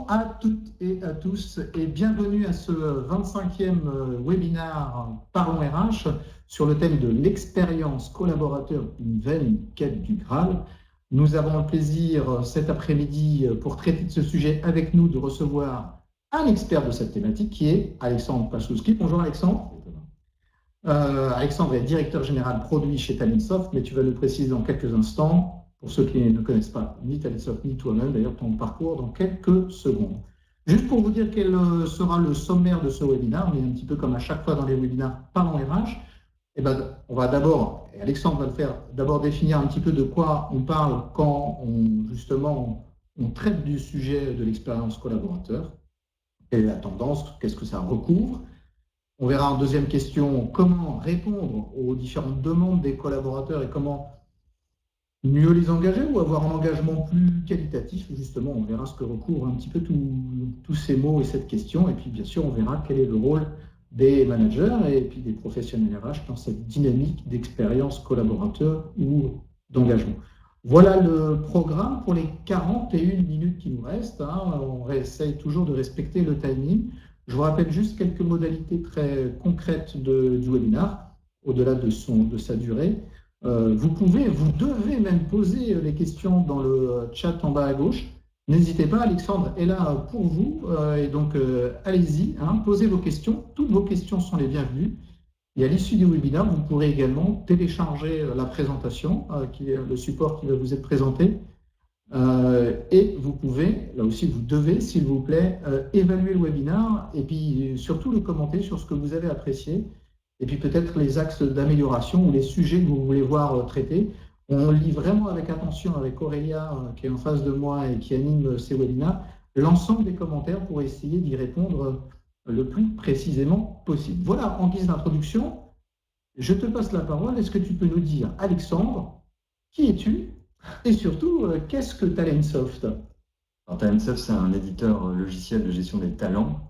à toutes et à tous et bienvenue à ce 25e webinaire Parlons RH sur le thème de l'expérience collaborateur, une vaine quête du Graal. Nous avons le plaisir cet après-midi pour traiter de ce sujet avec nous de recevoir un expert de cette thématique qui est Alexandre Pachowski. Bonjour Alexandre. Alexandre est directeur général produit chez Talentsoft, mais tu vas nous préciser dans quelques instants, pour ceux qui ne connaissent pas ni Talentsoft ni toi-même, d'ailleurs ton parcours, dans quelques secondes. Juste pour vous dire quel sera le sommaire de ce webinaire, mais un petit peu comme à chaque fois dans les webinaires Parlons RH, on va d'abord, et Alexandre va le faire, d'abord définir un petit peu de quoi on parle quand on traite du sujet de l'expérience collaborateur, quelle est la tendance, qu'est-ce que ça recouvre. On verra en deuxième question comment répondre aux différentes demandes des collaborateurs et comment mieux les engager ou avoir un engagement plus qualitatif. Justement, on verra ce que recouvre un petit peu tous ces mots et cette question. Et puis, bien sûr, on verra quel est le rôle des managers et puis des professionnels RH dans cette dynamique d'expérience collaborateur ou d'engagement. Voilà le programme pour les 41 minutes qui nous restent. On essaye toujours de respecter le timing. Je vous rappelle juste quelques modalités très concrètes du webinaire, au-delà de sa durée. Vous devez même poser les questions dans le chat en bas à gauche. N'hésitez pas, Alexandre est là pour vous. Et donc, allez-y, posez vos questions. Toutes vos questions sont les bienvenues. Et à l'issue du webinaire, vous pourrez également télécharger la présentation, qui est le support qui va vous être présenté. Et vous pouvez, là aussi vous devez, s'il vous plaît, évaluer le webinaire et puis surtout le commenter sur ce que vous avez apprécié et puis peut-être les axes d'amélioration ou les sujets que vous voulez voir traités. On lit vraiment avec attention avec Aurélia qui est en face de moi et qui anime ces webinaires, l'ensemble des commentaires pour essayer d'y répondre le plus précisément possible. Voilà, en guise d'introduction, je te passe la parole. Est-ce que tu peux nous dire, Alexandre, qui es-tu ? Et surtout, qu'est-ce que Talentsoft ? Alors, Talentsoft, c'est un éditeur logiciel de gestion des talents.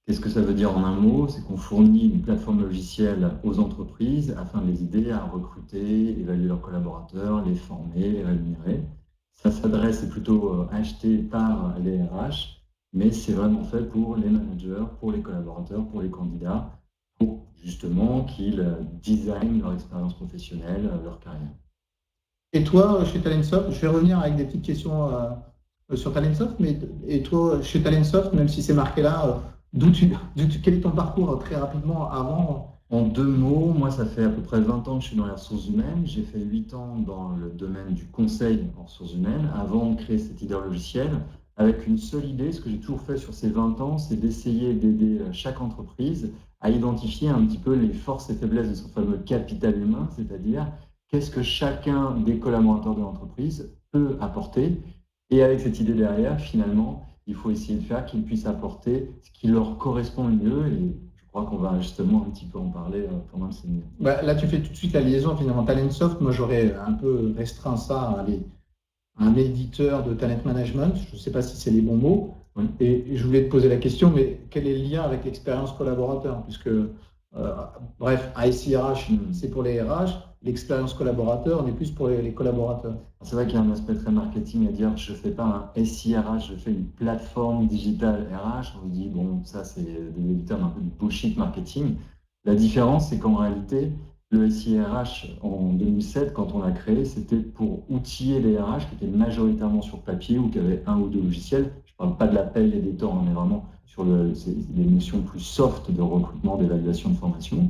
Qu'est-ce que ça veut dire en un mot ? C'est qu'on fournit une plateforme logicielle aux entreprises afin de les aider à recruter, évaluer leurs collaborateurs, les former, les rémunérer. Ça s'adresse, c'est plutôt acheté par les RH, mais c'est vraiment fait pour les managers, pour les collaborateurs, pour les candidats, pour justement qu'ils designent leur expérience professionnelle, leur carrière. Et toi, chez Talentsoft, je vais revenir avec des petites questions sur Talentsoft, mais et toi, chez Talentsoft, même si c'est marqué là, quel est ton parcours très rapidement avant ? En 2 mots, moi, ça fait à peu près 20 ans que je suis dans les ressources humaines. J'ai fait 8 ans dans le domaine du conseil en ressources humaines avant de créer cet éditeur logiciel avec une seule idée. Ce que j'ai toujours fait sur ces 20 ans, c'est d'essayer d'aider chaque entreprise à identifier un petit peu les forces et faiblesses de son fameux capital humain, c'est-à-dire qu'est-ce que chacun des collaborateurs de l'entreprise peut apporter. Et avec cette idée derrière, finalement, il faut essayer de faire qu'ils puissent apporter ce qui leur correspond le mieux. Et je crois qu'on va justement un petit peu en parler pendant le séminaire. Là, tu fais tout de suite la liaison, finalement. Talentsoft, moi, j'aurais un peu restreint ça à un éditeur de talent management. Je ne sais pas si c'est les bons mots. Oui. Et je voulais te poser la question, mais quel est le lien avec l'expérience collaborateur ? Puisque, bref, ICRH, c'est pour les RH. L'expérience collaborateur, on est plus pour les collaborateurs. C'est vrai qu'il y a un aspect très marketing à dire je ne fais pas un SIRH, je fais une plateforme digitale RH. On se dit, bon, ça c'est des termes un peu de bullshit marketing. La différence, c'est qu'en réalité, le SIRH en 2007, quand on l'a créé, c'était pour outiller les RH qui étaient majoritairement sur papier ou qui avaient 1 ou 2 logiciels. Je ne parle pas de la paye et des temps, mais vraiment sur les notions plus soft de recrutement, d'évaluation, de formation.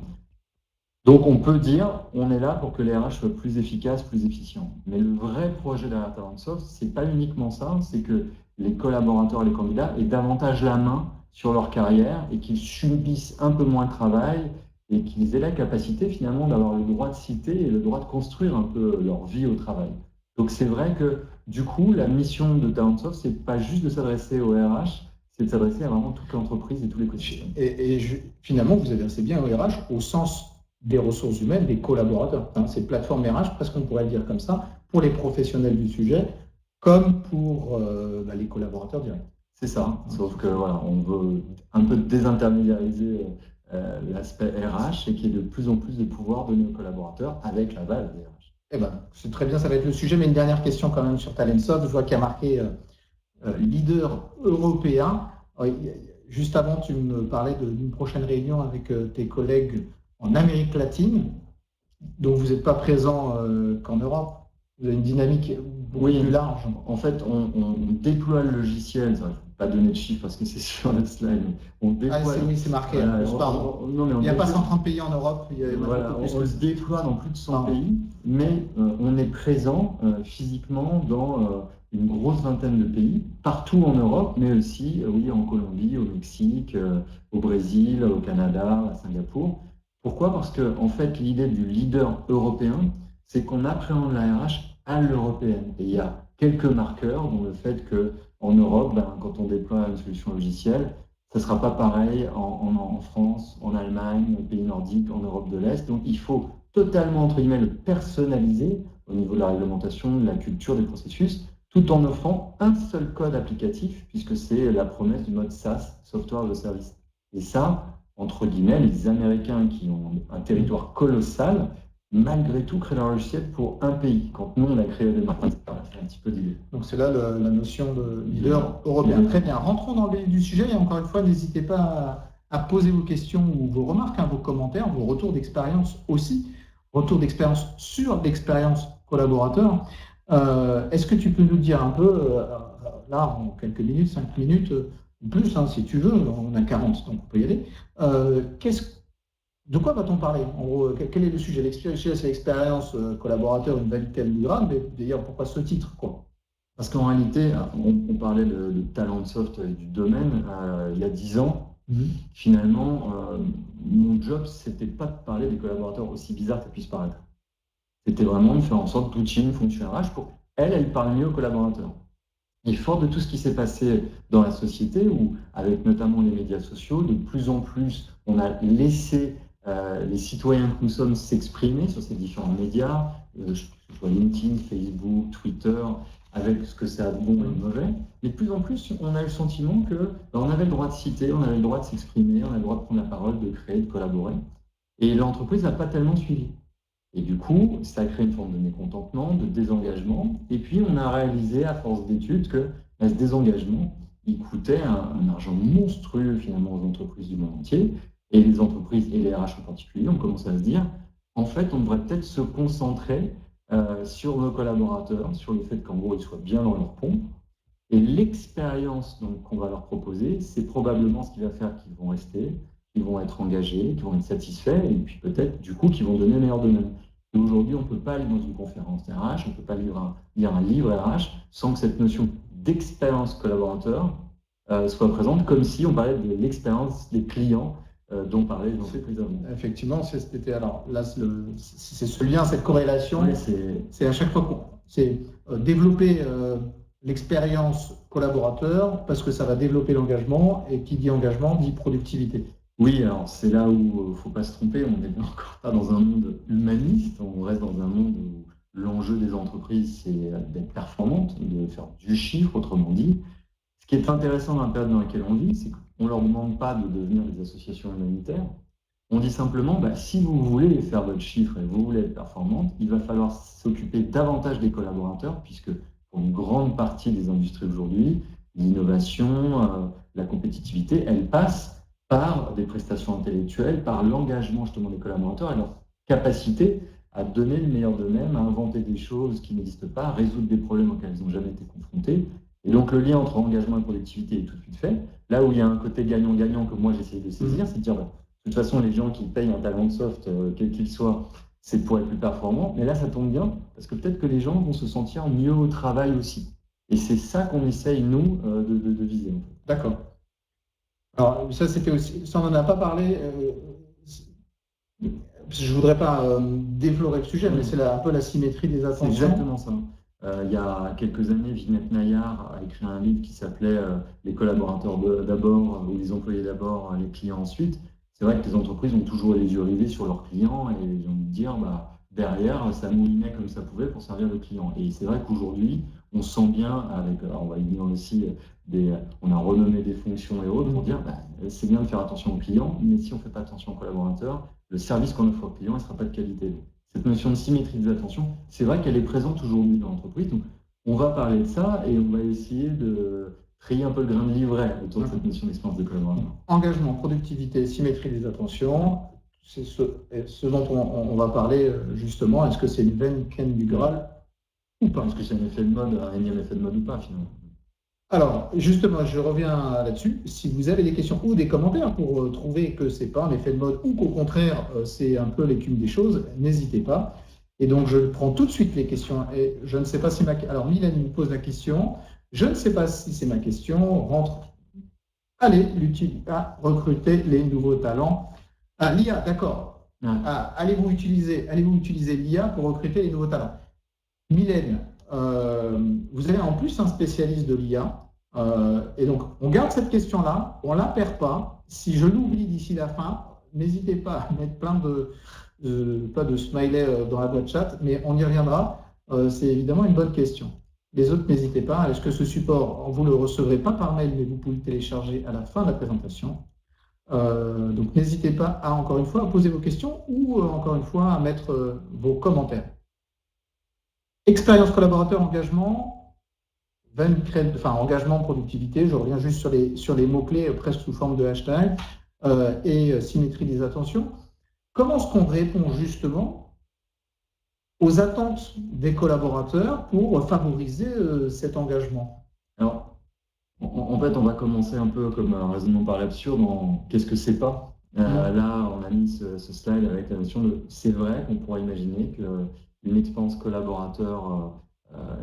Donc, on peut dire, on est là pour que les RH soient plus efficaces, plus efficients. Mais le vrai projet derrière Talentsoft, ce n'est pas uniquement ça, c'est que les collaborateurs et les candidats aient davantage la main sur leur carrière et qu'ils subissent un peu moins de travail et qu'ils aient la capacité finalement d'avoir le droit de citer et le droit de construire un peu leur vie au travail. Donc, c'est vrai que du coup, la mission de Talentsoft, ce n'est pas juste de s'adresser aux RH, c'est de s'adresser à vraiment toute l'entreprise et tous les écosystèmes. Et finalement, vous adressez bien aux RH au sens des ressources humaines, des collaborateurs. Ces plateformes RH, presque on pourrait le dire comme ça, pour les professionnels du sujet, comme pour les collaborateurs directs. C'est ça, sauf que voilà, on veut un peu désintermédiariser l'aspect RH et qu'il y ait de plus en plus de pouvoir donner aux collaborateurs avec la base des RH. C'est très bien, ça va être le sujet, mais une dernière question quand même sur Talentsoft. Je vois qu'il y a marqué leader européen. Juste avant, tu me parlais d'une prochaine réunion avec tes collègues en Amérique latine, donc vous n'êtes pas présent qu'en Europe. Vous avez une dynamique beaucoup plus large. En fait, on déploie le logiciel. Ça, je ne vais pas donner de chiffres parce que c'est sur la slide. On déploie. Oui, c'est marqué. Pardon. Il n'y a pas 130 pays en Europe. On le déploie dans plus de 100 pays, mais on est présent physiquement dans une grosse vingtaine de pays, partout en Europe, mais aussi en Colombie, au Mexique, au Brésil, au Canada, à Singapour. Pourquoi? Parce que en fait, l'idée du leader européen, c'est qu'on appréhende la RH à l'européenne. Et il y a quelques marqueurs, dont le fait qu'en Europe, quand on déploie une solution logicielle, ça ne sera pas pareil en France, en Allemagne, aux pays nordiques, en Europe de l'Est. Donc il faut totalement, entre guillemets, le personnaliser au niveau de la réglementation, de la culture, des processus, tout en offrant un seul code applicatif, puisque c'est la promesse du mode SaaS, Software as a Service. Et ça, entre guillemets, les Américains qui ont un territoire colossal, malgré tout, créent leur logiciel pour un pays. Quand nous, on a créé des marques, c'est un petit peu d'idée. Donc c'est là la notion de leader européen. Très bien. Rentrons dans le vif du sujet et encore une fois, n'hésitez pas à poser vos questions ou vos remarques, vos commentaires, vos retours d'expérience aussi, retours d'expérience sur l'expérience collaborateur. Est-ce que tu peux nous dire un peu, là, en quelques minutes, 5 minutes, ou plus, si tu veux, on a 40, donc on peut y aller. De quoi va-t-on parler? En gros, quel est le sujet? L'expérience collaborateur, une validité livrable, mais d'ailleurs, pourquoi ce titre, quoi? Parce qu'en réalité, on parlait de Talentsoft et du domaine il y a 10 ans. Finalement, mon job, c'était pas de parler des collaborateurs aussi bizarres que ça puisse paraître. C'était vraiment de faire en sorte d'outiller une fonction RH pour elle parle mieux aux collaborateurs. Et fort de tout ce qui s'est passé dans la société, où avec notamment les médias sociaux, de plus en plus, on a laissé les citoyens que nous sommes s'exprimer sur ces différents médias, que ce soit LinkedIn, Facebook, Twitter, avec ce que ça a de bon et de mauvais. Mais de plus en plus, on a le sentiment que on avait le droit de citer, on avait le droit de s'exprimer, on avait le droit de prendre la parole, de créer, de collaborer. Et l'entreprise n'a pas tellement suivi. Et du coup, ça a créé une forme de mécontentement, de désengagement. Et puis, on a réalisé, à force d'études, que ce désengagement, il coûtait un argent monstrueux, finalement, aux entreprises du monde entier. Et les entreprises, et les RH en particulier, ont commencé à se dire, en fait, on devrait peut-être se concentrer sur nos collaborateurs, sur le fait qu'en gros, ils soient bien dans leur pompe. Et l'expérience qu'on va leur proposer, c'est probablement ce qui va faire qu'ils vont rester, qu'ils vont être engagés, qu'ils vont être satisfaits, et puis peut-être, du coup, qu'ils vont donner le meilleur d'eux-mêmes. Et aujourd'hui, on ne peut pas aller dans une conférence RH, on ne peut pas lire un livre RH sans que cette notion d'expérience collaborateur soit présente, comme si on parlait de l'expérience des clients dont parlaient les entreprises avant. Effectivement, c'était alors là, c'est ce lien, cette corrélation. Oui, c'est à chaque fois c'est développer l'expérience collaborateur parce que ça va développer l'engagement, et qui dit engagement dit productivité. Oui, alors c'est là où il ne faut pas se tromper, on n'est encore pas dans un monde humaniste, on reste dans un monde où l'enjeu des entreprises, c'est d'être performante, de faire du chiffre, autrement dit. Ce qui est intéressant dans la période dans laquelle on vit, c'est qu'on ne leur demande pas de devenir des associations humanitaires. On dit simplement, si vous voulez faire votre chiffre et vous voulez être performante, il va falloir s'occuper davantage des collaborateurs, puisque pour une grande partie des industries aujourd'hui, l'innovation, la compétitivité, elle passe par des prestations intellectuelles, par l'engagement justement des collaborateurs et leur capacité à donner le meilleur d'eux-mêmes, à inventer des choses qui n'existent pas, à résoudre des problèmes auxquels ils n'ont jamais été confrontés. Et donc le lien entre engagement et productivité est tout de suite fait. Là où il y a un côté gagnant-gagnant que moi j'essaie de saisir, c'est de dire, de toute façon les gens qui payent un Talentsoft, quel qu'il soit, c'est pour être plus performant. Mais là ça tombe bien, parce que peut-être que les gens vont se sentir mieux au travail aussi. Et c'est ça qu'on essaye, nous, de viser. En fait. D'accord. Alors, ça, c'était aussi, ça, on n'en a pas parlé. Je ne voudrais pas déflorer le sujet, mais c'est un peu la symétrie des attentions. C'est exactement ça. Il y a quelques années, Vinette Nayar a écrit un livre qui s'appelait Les collaborateurs d'abord, ou les employés d'abord, les clients ensuite. C'est vrai que les entreprises ont toujours les yeux rivés sur leurs clients et ils ont envie de dire, derrière, ça moulinait comme ça pouvait pour servir le client. Et c'est vrai qu'aujourd'hui, on sent bien, on va y venir aussi, on a renommé des fonctions et autres pour dire, c'est bien de faire attention aux clients, mais si on ne fait pas attention aux collaborateurs, le service qu'on offre aux clients ne sera pas de qualité. Cette notion de symétrie des attentions, c'est vrai qu'elle est présente aujourd'hui dans l'entreprise. Donc, on va parler de ça et on va essayer de trier un peu le grain de livret autour de cette notion d'expérience de collaborateur. Engagement, productivité, symétrie des attentions, c'est ce dont on va parler justement. Est-ce que c'est une veine Ken du Graal ou pas? Est-ce que c'est un effet de mode, un énième effet de mode ou pas finalement? Alors, justement, je reviens là-dessus. Si vous avez des questions ou des commentaires pour trouver que c'est pas un effet de mode ou qu'au contraire, c'est un peu l'écume des choses, n'hésitez pas. Et donc, je prends tout de suite les questions. Et je ne sais pas si Alors, Mylène me pose la question. Je ne sais pas si c'est ma question. Allez, recruter les nouveaux talents. Ah, l'IA, d'accord. Ah, allez-vous utiliser l'IA pour recruter les nouveaux talents? Mylène, vous avez en plus un spécialiste de l'IA. Et donc, on garde cette question-là, on ne la perd pas. Si je l'oublie d'ici la fin, n'hésitez pas à mettre pas de smiley dans la boîte chat, mais on y reviendra. C'est évidemment une bonne question. Les autres, n'hésitez pas. Est-ce que ce support, vous ne le recevrez pas par mail, mais vous pouvez le télécharger à la fin de la présentation. Donc, n'hésitez pas à, encore une fois, à poser vos questions ou, encore une fois, à mettre vos commentaires. Expérience collaborateur, engagement, engagement, productivité, je reviens juste sur les mots-clés presque sous forme de hashtag, et symétrie des attentions. Comment est-ce qu'on répond justement aux attentes des collaborateurs pour favoriser cet engagement? Alors, en fait, on va commencer un peu comme un raisonnement par l'absurde en qu'est-ce que c'est pas. Là, on a mis ce slide avec la notion de c'est vrai qu'on pourrait imaginer qu'une expérience collaborateur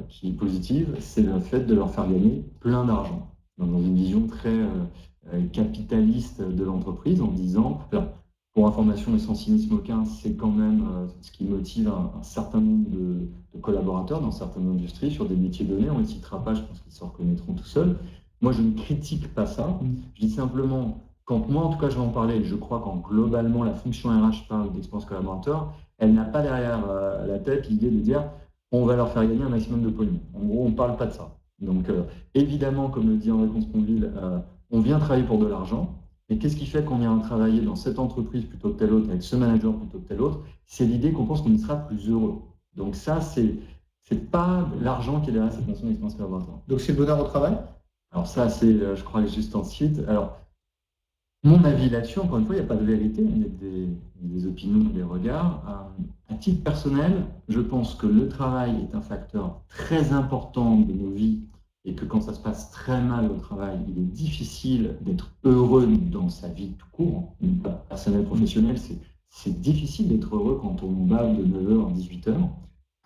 qui est positive, c'est le fait de leur faire gagner plein d'argent. Dans une vision très capitaliste de l'entreprise, en disant, pour information et sans cynisme aucun, c'est quand même ce qui motive un certain nombre de collaborateurs dans certaines industries sur des métiers donnés. On ne les citera pas, je pense qu'ils se reconnaîtront tout seuls. Moi, je ne critique pas ça. Je dis simplement, quand moi, en tout cas, je vais en parler, je crois qu'en globalement, la fonction RH parle d'expérience collaborateur, elle n'a pas derrière la tête l'idée de dire on va leur faire gagner un maximum de pognon. En gros, on ne parle pas de ça. Donc, évidemment, comme le dit André Consponville, on vient travailler pour de l'argent. Et qu'est-ce qui fait qu'on vient travailler dans cette entreprise plutôt que telle autre, avec ce manager plutôt que tel autre? C'est l'idée qu'on pense qu'on y sera plus heureux. Donc ça, c'est pas l'argent qui est derrière cette notion d'expérience collaborateur. Donc c'est le bonheur au travail? Alors ça, c'est, je crois, juste ensuite. Alors, mon avis là-dessus, encore une fois, il n'y a pas de vérité, il y a des opinions, des regards. À titre personnel, je pense que le travail est un facteur très important de nos vies et que quand ça se passe très mal au travail, il est difficile d'être heureux dans sa vie tout court, personnel, professionnel, c'est difficile d'être heureux quand on bave de 9h à 18h.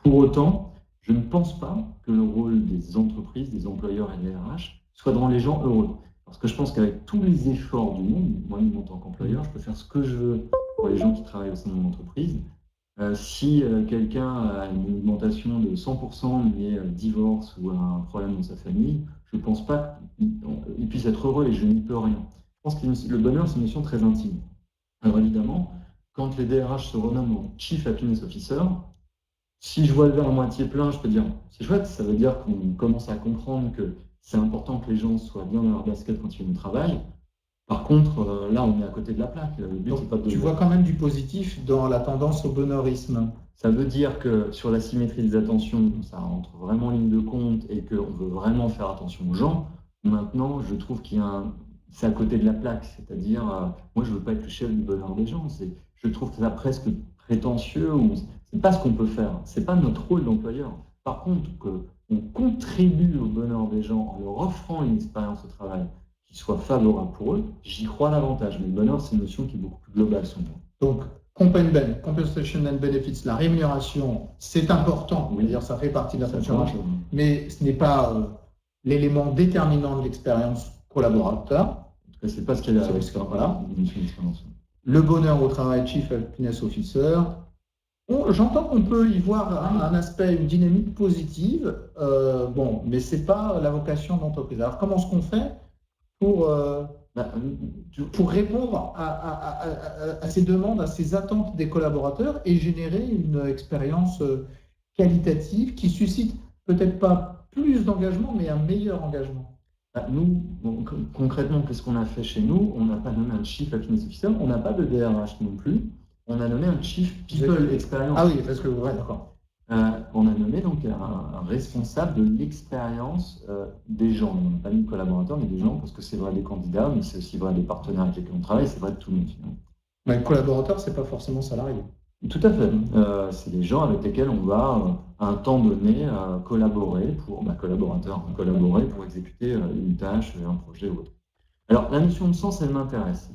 Pour autant, je ne pense pas que le rôle des entreprises, des employeurs et des RH soit de rendre les gens heureux. Parce que je pense qu'avec tous les efforts du monde, moi-même en tant qu'employeur, je peux faire ce que je veux pour les gens qui travaillent au sein de mon entreprise. Si quelqu'un a une augmentation de 100%, mais divorce ou a un problème dans sa famille, je ne pense pas qu'il puisse être heureux et je n'y peux rien. Je pense que le bonheur, c'est une notion très intime. Alors évidemment, quand les DRH se renomment en Chief Happiness Officer, si je vois le verre à moitié plein, je peux dire c'est chouette, ça veut dire qu'on commence à comprendre que c'est important que les gens soient bien dans leur basket quand ils viennent au travail. Par contre, là, on est à côté de la plaque. Le but, c'est pas de... Tu vois quand même du positif dans la tendance au bonheurisme. Ça veut dire que sur la symétrie des attentions, ça rentre vraiment en ligne de compte et qu'on veut vraiment faire attention aux gens. Maintenant, je trouve qu'il y a c'est à côté de la plaque. C'est-à-dire, moi, je ne veux pas être le chef du bonheur des gens. Je trouve ça presque prétentieux. C'est pas ce qu'on peut faire. C'est pas notre rôle d'employeur. Par contre, qu'on contribue au bonheur des gens en leur offrant une expérience au travail qui soit favorable pour eux, j'y crois davantage. Mais le bonheur, c'est une notion qui est beaucoup plus globale, selon moi. Donc, compensation and benefits, la rémunération, c'est important. Oui. C'est-à-dire, ça fait partie de la fonction, mais ce n'est pas l'élément déterminant de l'expérience collaborateur. En tout cas, c'est pas ce qu'il y a derrière. Voilà. Le bonheur au travail, Chief Happiness Officer. J'entends qu'on peut y voir un aspect, une dynamique positive, mais ce n'est pas la vocation d'entreprise. Alors, comment est-ce qu'on fait pour répondre à ces demandes, à ces attentes des collaborateurs et générer une expérience qualitative qui suscite peut-être pas plus d'engagement, mais un meilleur engagement? Nous, concrètement, qu'est-ce qu'on a fait chez nous? On n'a pas nommé un Chief Happiness Officer, on n'a pas de DRH non plus. On a nommé un Chief People Experience. Ah oui, parce que, ouais, d'accord. On a nommé donc un responsable de l'expérience des gens. On n'a pas mis de collaborateurs, mais des gens, parce que c'est vrai des candidats, mais c'est aussi vrai des partenaires avec lesquels on travaille, c'est vrai de tout le monde finalement. Mais le collaborateur, c'est pas forcément salarié. Tout à fait. C'est des gens avec lesquels on va, à un temps donné, collaborer collaborer pour exécuter une tâche, un projet ou autre. Alors, la notion de sens, elle m'intéresse.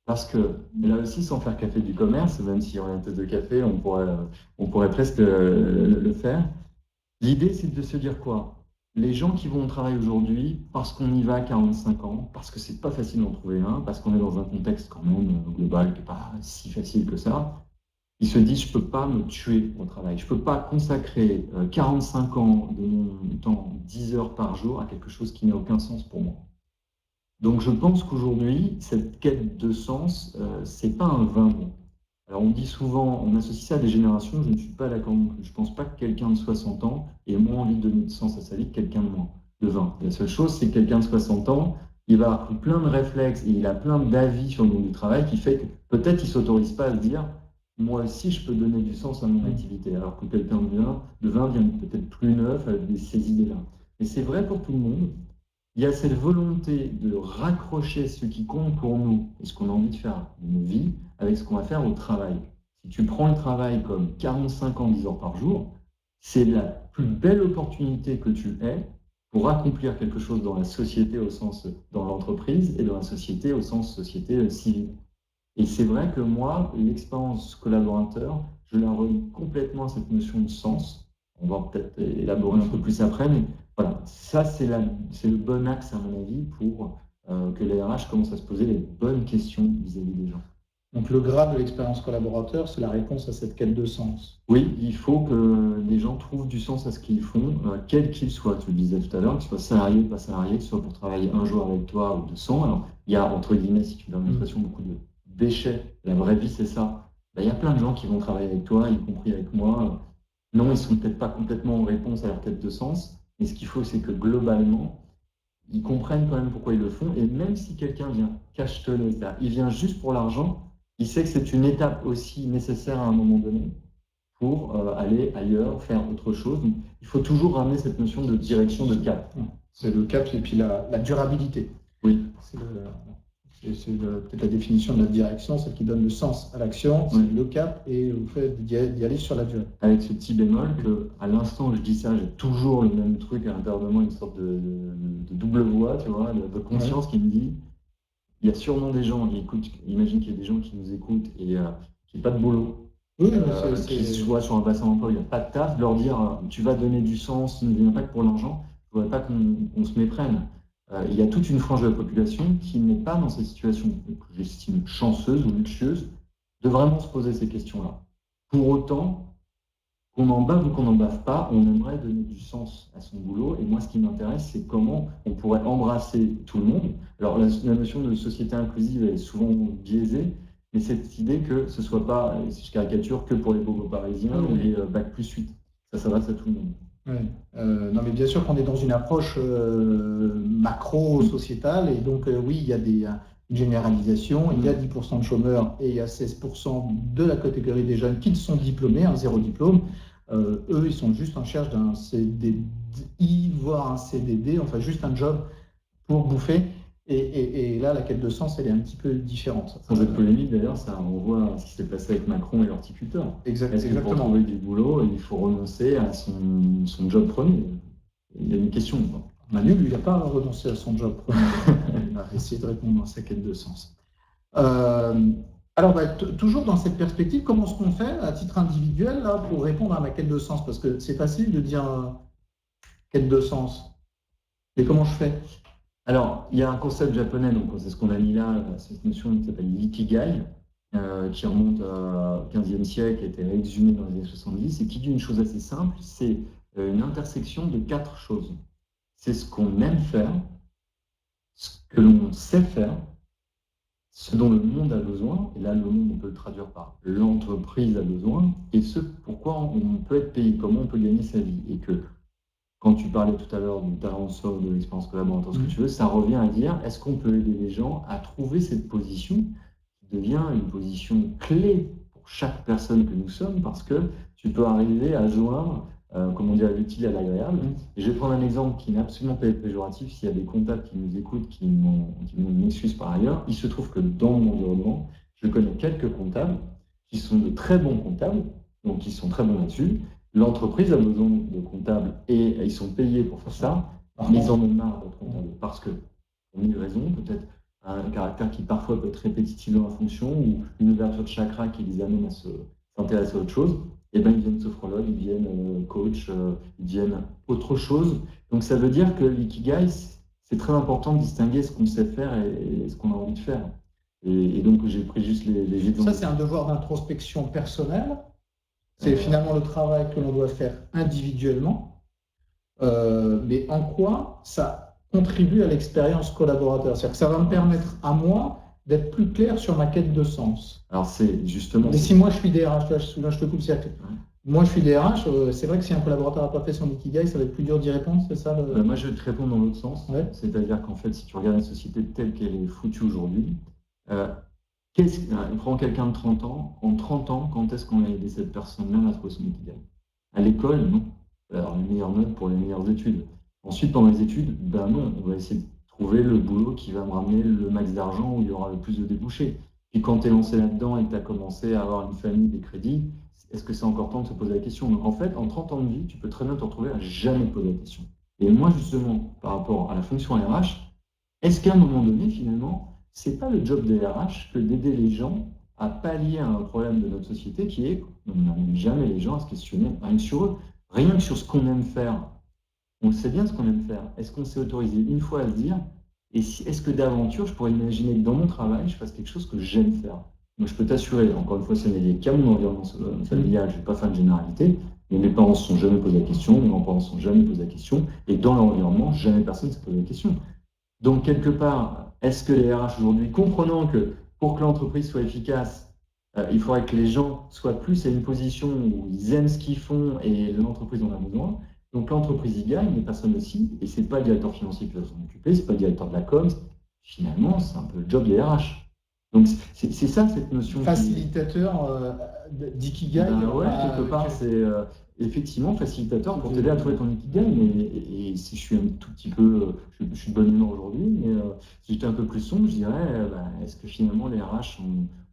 Parce que là aussi, sans faire café du commerce, même si on a une tasse de café, on pourrait presque le faire. L'idée, c'est de se dire quoi? Les gens qui vont au travail aujourd'hui, parce qu'on y va à 45 ans, parce que c'est pas facile d'en trouver un, parce qu'on est dans un contexte quand même global qui n'est pas si facile que ça, ils se disent, je peux pas me tuer au travail. Je peux pas consacrer 45 ans de mon temps, 10 heures par jour, à quelque chose qui n'a aucun sens pour moi. Donc je pense qu'aujourd'hui, cette quête de sens, c'est pas un vain mot. Alors on dit souvent, on associe ça à des générations, je ne suis pas d'accord non plus. Je ne pense pas que quelqu'un de 60 ans ait moins envie de donner de sens à sa vie que quelqu'un de 20. La seule chose, c'est que quelqu'un de 60 ans, il va avoir plein de réflexes et il a plein d'avis sur le monde du travail qui fait que peut-être il ne s'autorise pas à se dire, moi aussi je peux donner du sens à mon activité, alors que quelqu'un de 20 vient peut-être plus neuf avec ces idées-là. Et c'est vrai pour tout le monde. Il y a cette volonté de raccrocher ce qui compte pour nous et ce qu'on a envie de faire de nos vies avec ce qu'on va faire au travail. Si tu prends le travail comme 45 ans, 10 heures par jour, c'est la plus belle opportunité que tu aies pour accomplir quelque chose dans la société au sens dans l'entreprise et dans la société au sens société civile. Et c'est vrai que moi, l'expérience collaborateur, je la relie complètement à cette notion de sens. On va peut-être élaborer un peu plus après, mais voilà, ça c'est le bon axe à mon avis pour que les RH commencent à se poser les bonnes questions vis-à-vis des gens. Donc le Graal de l'expérience collaborateur, c'est la réponse à cette quête de sens. Oui, il faut que les gens trouvent du sens à ce qu'ils font, quel qu'il soit. Tu le disais tout à l'heure, qu'ils soient salariés ou pas salariés, que ce soit pour travailler un jour avec toi ou 200. Alors, il y a, entre guillemets, si tu me permets l'expression, beaucoup de déchets. La vraie vie, c'est ça. Ben, il y a plein de gens qui vont travailler avec toi, y compris avec moi. Non, ils ne sont peut-être pas complètement en réponse à leur quête de sens, mais ce qu'il faut, c'est que globalement, ils comprennent quand même pourquoi ils le font. Et même si quelqu'un vient cachetonner, il vient juste pour l'argent, il sait que c'est une étape aussi nécessaire à un moment donné pour aller ailleurs, faire autre chose. Donc, il faut toujours ramener cette notion de direction, de cap. C'est le cap et puis la durabilité. Oui. C'est peut-être la définition de la direction, celle qui donne le sens à l'action, c'est le cap et le fait d'y aller sur la durée. Avec ce petit bémol qu'à l'instant où je dis ça, j'ai toujours le même truc à l'intérieur de moi, une sorte de double voix, tu vois, de conscience qui me dit, il y a sûrement des gens qui écoutent, imagine qu'il y a des gens qui nous écoutent et qui n'ont pas de boulot, qui soient sur un bassin d'emploi, il n'y a pas de taf, de leur dire, tu vas donner du sens, ne viens pas que pour l'argent, il ne faudrait pas qu'on se méprenne. Il y a toute une frange de la population qui n'est pas dans cette situation, que j'estime chanceuse ou luxueuse, de vraiment se poser ces questions-là. Pour autant, qu'on en bave ou qu'on n'en bave pas, on aimerait donner du sens à son boulot. Et moi, ce qui m'intéresse, c'est comment on pourrait embrasser tout le monde. Alors, la notion de société inclusive est souvent biaisée, mais cette idée que ce ne soit pas, si je caricature, que pour les bobos parisiens ou les bac plus 8. Ça s'adresse à tout le monde. Oui. Non, mais bien sûr qu'on est dans une approche macro-sociétale, et donc oui, il y a une généralisation, il y a 10% de chômeurs et il y a 16% de la catégorie des jeunes qui sont diplômés, zéro diplôme. Eux, ils sont juste en recherche d'un CDI, voire un CDD, enfin juste un job pour bouffer. Et là, la quête de sens, elle est un petit peu différente. Sans être polémique, d'ailleurs, ça renvoie à ce qui s'est passé avec Macron et l'horticulteur. Exactement. Pour trouver du boulot, il faut renoncer à son job premier. Il y a une question. Manu, lui, il n'a pas renoncé à son job premier. Il a essayé de répondre à sa quête de sens. Alors, toujours dans cette perspective, comment est-ce qu'on fait à titre individuel là, pour répondre à ma quête de sens? Parce que c'est facile de dire quête de sens. Mais comment je fais? Alors, il y a un concept japonais, donc c'est ce qu'on a mis là, cette notion qui s'appelle l'ikigai, qui remonte au XVe siècle, qui a été réexhumée dans les années 70, et qui dit une chose assez simple, c'est une intersection de 4 choses. C'est ce qu'on aime faire, ce que l'on sait faire, ce dont le monde a besoin, et là le monde on peut le traduire par l'entreprise a besoin, et ce pourquoi on peut être payé, comment on peut gagner sa vie. Et que quand tu parlais tout à l'heure du talent soft, de l'expérience collaborateur, ce que tu veux, ça revient à dire, est-ce qu'on peut aider les gens à trouver cette position qui devient une position clé pour chaque personne que nous sommes, parce que tu peux arriver à joindre, comment dire, l'utile à l'agréable. Et je vais prendre un exemple qui n'est absolument pas péjoratif. S'il y a des comptables qui nous écoutent, qui m'excusent par ailleurs, il se trouve que dans mon environnement, je connais quelques comptables qui sont de très bons comptables, donc qui sont très bons là-dessus. L'entreprise a besoin de comptables et ils sont payés pour faire ça, mais ils en ont marre d'être comptables parce que, pour mille raisons, peut-être un caractère qui parfois peut être répétitif dans la fonction ou une ouverture de chakra qui les amène à s'intéresser à autre chose. Et ben ils viennent sophrologue, ils viennent coach, ils viennent autre chose. Donc ça veut dire que l'ikigai, c'est très important de distinguer ce qu'on sait faire et ce qu'on a envie de faire. Et donc j'ai pris juste les exemples. Ça, c'est un devoir d'introspection personnelle. C'est finalement le travail que l'on doit faire individuellement. Mais en quoi ça contribue à l'expérience collaborateur? C'est-à-dire que ça va me permettre à moi d'être plus clair sur ma quête de sens. Alors c'est justement... Mais si moi je suis DRH, là je te coupe le cercle. Moi je suis DRH, c'est vrai que si un collaborateur n'a pas fait son ikigai, ça va être plus dur d'y répondre, c'est ça Moi je vais te répondre dans l'autre sens. Ouais. C'est-à-dire qu'en fait, si tu regardes la société telle qu'elle est foutue aujourd'hui, prends quelqu'un de 30 ans, en 30 ans, quand est-ce qu'on a aidé cette personne-là à trouver son ikigai? À l'école, non. Alors, les meilleures notes pour les meilleures études. Ensuite, pendant les études, ben non, on va essayer de trouver le boulot qui va me ramener le max d'argent où il y aura le plus de débouchés. Puis quand tu es lancé là-dedans et que tu as commencé à avoir une famille, des crédits, est-ce que c'est encore temps de se poser la question? Donc en fait, en 30 ans de vie, tu peux très bien te retrouver à jamais te poser la question. Et moi, justement, par rapport à la fonction RH, est-ce qu'à un moment donné, finalement, c'est pas le job des RH que d'aider les gens à pallier à un problème de notre société qui est qu'on n'amène jamais les gens à se questionner rien que sur eux, rien que sur ce qu'on aime faire. On sait bien ce qu'on aime faire. Est-ce qu'on s'est autorisé une fois à se dire, et est-ce que d'aventure, je pourrais imaginer que dans mon travail, je fasse quelque chose que j'aime faire? Moi, je peux t'assurer, encore une fois, ça n'est lié qu'à mon environnement familial, je ne vais pas faire de généralité, mais mes parents ne se sont jamais posé la question, mes grands-parents ne se sont jamais posé la question, et dans leur environnement, jamais personne ne s'est posé la question. Donc, quelque part, est-ce que les RH aujourd'hui, comprenant que pour que l'entreprise soit efficace, il faudrait que les gens soient plus à une position où ils aiment ce qu'ils font et l'entreprise en a besoin. Donc l'entreprise y gagne, les personnes aussi, et ce n'est pas le directeur financier qui va s'en occuper, ce n'est pas le directeur de la com, finalement, c'est un peu le job des RH. Donc c'est ça cette notion. Facilitateur d'ikigai. Ouais, quelque part, c'est effectivement facilitateur pour t'aider à trouver ton ikigai, et si je suis un tout petit peu, je suis de bonne humeur aujourd'hui, mais si j'étais un peu plus sombre, je dirais, est-ce que finalement les RH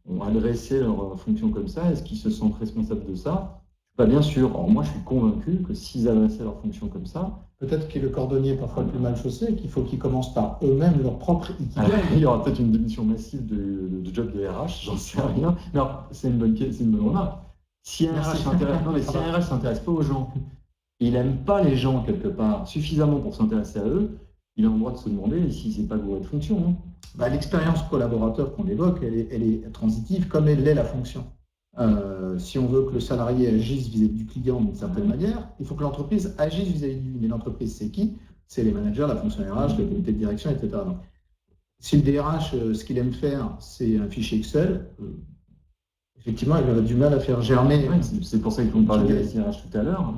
ont adressé leur fonction comme ça? Est-ce qu'ils se sentent responsables de ça? Pas bien sûr. Alors moi, je suis convaincu que s'ils adressaient leur fonction comme ça, peut-être qu'il est le cordonnier parfois le plus mal chaussé, qu'il faut qu'ils commencent par eux-mêmes leur propre ikigai. Il y aura peut-être une démission massive du job de RH, j'en sais rien. Mais c'est une bonne remarque. Si un RH s'intéresse pas aux gens, il n'aime pas les gens quelque part suffisamment pour s'intéresser à eux, il a le droit de se demander si c'est pas gouré de fonction. L'expérience collaborateur qu'on évoque, elle est transitive comme elle l'est la fonction. Si on veut que le salarié agisse vis-à-vis du client d'une certaine manière, il faut que l'entreprise agisse vis-à-vis de lui. Mais l'entreprise, c'est qui? C'est les managers, la fonction RH, le comité de direction, etc. Donc, si le DRH, ce qu'il aime faire, c'est un fichier Excel, effectivement, il aura du mal à faire germer. C'est pour ça qu'on parlait des DRH tout à l'heure.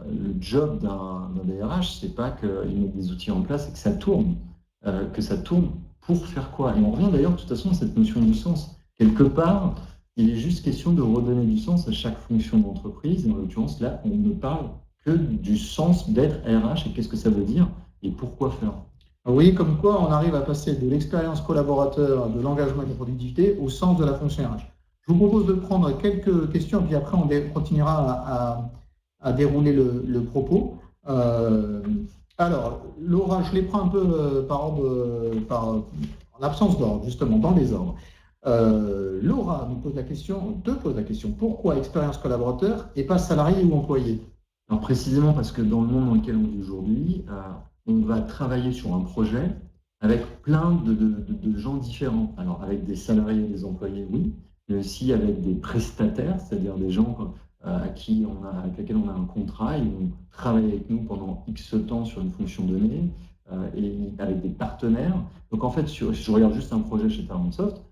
Le job d'un DRH, c'est pas qu'il mette des outils en place et que ça tourne. Pour faire quoi? Et on revient d'ailleurs de toute façon à cette notion du sens. Quelque part, il est juste question de redonner du sens à chaque fonction d'entreprise. Et en l'occurrence, là, on ne parle que du sens d'être RH et qu'est-ce que ça veut dire et pourquoi faire. Oui, comme quoi on arrive à passer de l'expérience collaborateur, de l'engagement et de la productivité au sens de la fonction RH. Je vous propose de prendre quelques questions, puis après on continuera à dérouler le propos. Alors, Laura, je les prends un peu en absence d'ordre, justement, dans les ordres. Laura te pose la question, pourquoi expérience collaborateur et pas salarié ou employé? Alors précisément parce que dans le monde dans lequel on vit aujourd'hui, on va travailler sur un projet avec plein de gens différents. Alors avec des salariés et des employés, oui, mais aussi avec des prestataires, c'est-à-dire des gens avec lesquels on a un contrat, ils vont travailler avec nous pendant X temps sur une fonction donnée, et avec des partenaires. Donc en fait, si je regarde juste un projet chez Fairmont-Soft,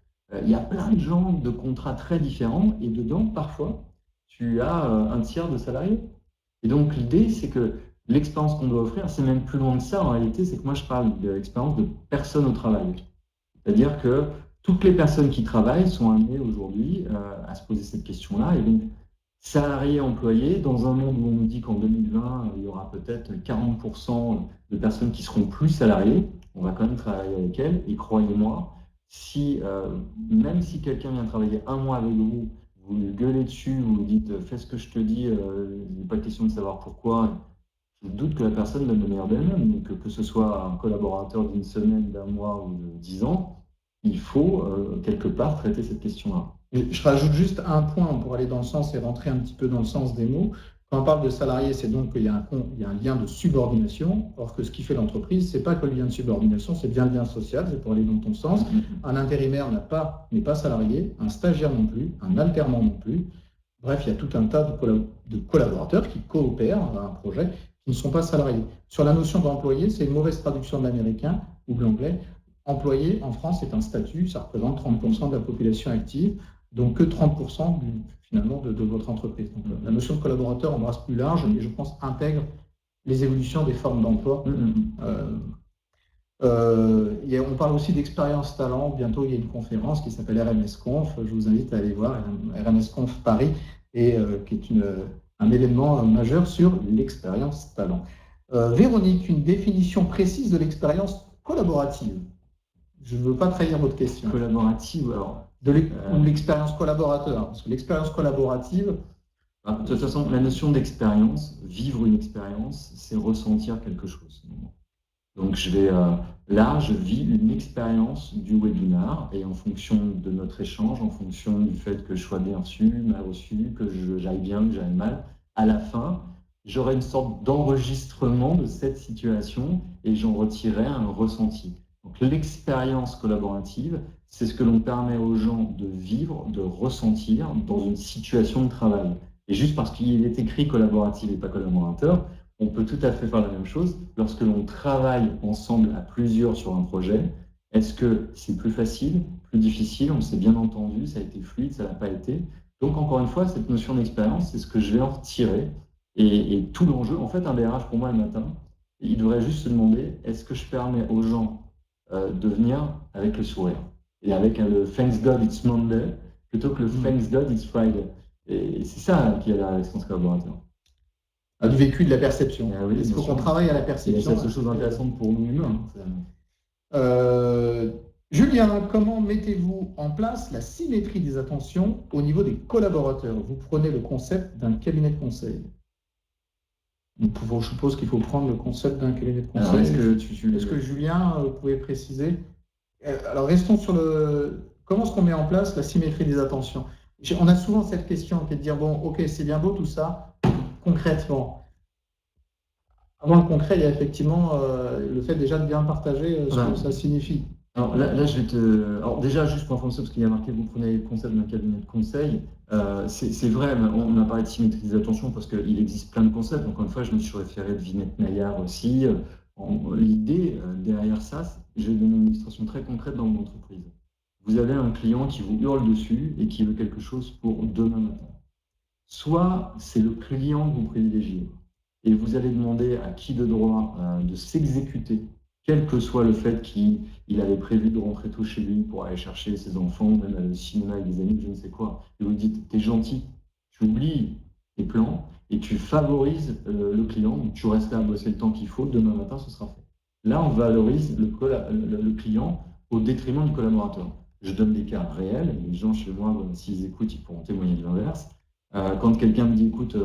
il y a plein de gens de contrats très différents et dedans, parfois, tu as un tiers de salariés. Et donc, l'idée, c'est que l'expérience qu'on doit offrir, c'est même plus loin que ça. En réalité, c'est que moi, je parle de l'expérience de personnes au travail. C'est-à-dire que toutes les personnes qui travaillent sont amenées aujourd'hui à se poser cette question-là. Et donc, salariés, employés, dans un monde où on nous dit qu'en 2020, il y aura peut-être 40% de personnes qui seront plus salariées, on va quand même travailler avec elles. Et croyez-moi, même si quelqu'un vient travailler un mois avec vous, vous lui gueulez dessus, vous lui dites fais ce que je te dis, il n'est pas question de savoir pourquoi. Je doute que la personne donne le meilleur d'elle-même. Donc, que ce soit un collaborateur d'une semaine, d'un mois ou de 10 ans, il faut quelque part traiter cette question-là. Et je rajoute juste un point pour aller dans le sens et rentrer un petit peu dans le sens des mots. Quand on parle de salarié, c'est donc qu'il y a un lien de subordination. Or que ce qui fait l'entreprise, c'est pas que le lien de subordination, c'est bien le lien social, c'est pour aller dans ton sens. Un intérimaire n'est pas salarié, un stagiaire non plus, un alternant non plus. Bref, il y a tout un tas de collaborateurs qui coopèrent à un projet qui ne sont pas salariés. Sur la notion d'employé, c'est une mauvaise traduction de l'américain ou de l'anglais. Employé, en France, c'est un statut, ça représente 30% de la population active, donc que 30% finalement de votre entreprise. Donc, la notion de collaborateur embrasse plus large et je pense intègre les évolutions des formes d'emploi. On parle aussi d'expérience talent. Bientôt, il y a une conférence qui s'appelle RMS Conf. Je vous invite à aller voir RMS Conf Paris, et qui est un événement majeur sur l'expérience talent. Véronique, une définition précise de l'expérience collaborative. Je ne veux pas trahir votre question. Collaborative, alors. Ou l'expérience collaborateur. Parce que l'expérience collaborative. De toute façon, la notion d'expérience, vivre une expérience, c'est ressentir quelque chose. Donc, je vis une expérience du webinar, et en fonction de notre échange, en fonction du fait que je sois bien reçu, mal reçu, que j'aille bien, que j'aille mal, à la fin, j'aurai une sorte d'enregistrement de cette situation et j'en retirerai un ressenti. Donc, l'expérience collaborative, c'est ce que l'on permet aux gens de vivre, de ressentir dans une situation de travail. Et juste parce qu'il est écrit collaboratif et pas collaborateur, on peut tout à fait faire la même chose lorsque l'on travaille ensemble à plusieurs sur un projet. Est-ce que c'est plus facile, plus difficile? On s'est bien entendu, ça a été fluide, ça n'a pas été. Donc, encore une fois, cette notion d'expérience, c'est ce que je vais en retirer. Et tout l'enjeu, en fait, un DRH pour moi le matin, il devrait juste se demander, est-ce que je permets aux gens de venir avec le sourire et avec le Thanks God it's Monday plutôt que le Thanks God it's Friday. Et c'est ça qui est la réponse collaborateur. Du vécu de la perception. Oui, il faut qu'on travaille à la perception. C'est quelque chose d'intéressant pour nous humains. Julien, comment mettez-vous en place la symétrie des attentions au niveau des collaborateurs? Vous prenez le concept d'un cabinet de conseil. Je suppose qu'il faut prendre le concept d'un cabinet de conseil. Est-ce que Julien, vous pouvez préciser? Alors, restons sur comment est-ce qu'on met en place la symétrie des attentions? On a souvent cette question qui est de dire, bon, ok, c'est bien beau tout ça, concrètement. Avant le concret, il y a effectivement le fait déjà de bien partager ce que ça signifie. Alors là, Alors déjà, juste pour information, parce qu'il y a marqué, vous prenez le concept d'un cabinet de conseil. C'est vrai, on a parlé de symétrie des attentions parce qu'il existe plein de concepts. Encore une fois, je me suis référé de Vinette Maillard aussi. L'idée derrière ça, je vais donner une illustration très concrète dans mon entreprise. Vous avez un client qui vous hurle dessus et qui veut quelque chose pour demain matin. Soit c'est le client que vous privilégiez et vous allez demander à qui de droit de s'exécuter, quel que soit le fait qu'il avait prévu de rentrer tôt chez lui pour aller chercher ses enfants, même aller au cinéma avec des amis, je ne sais quoi. Et vous dites, t'es gentil, tu oublies tes plans et tu favorises le client, donc tu restes là à bosser le temps qu'il faut, demain matin ce sera fait. Là, on valorise le client au détriment du collaborateur. Je donne des cas réels, les gens chez moi, s'ils écoutent, ils pourront témoigner de l'inverse. Quand quelqu'un me dit, écoute,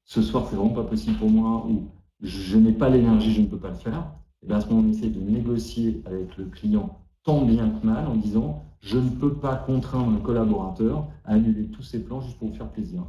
ce soir c'est vraiment pas possible pour moi, ou je n'ai pas l'énergie, je ne peux pas le faire, et bien à ce moment, on essaie de négocier avec le client tant bien que mal en disant je ne peux pas contraindre un collaborateur à annuler tous ses plans juste pour vous faire plaisir.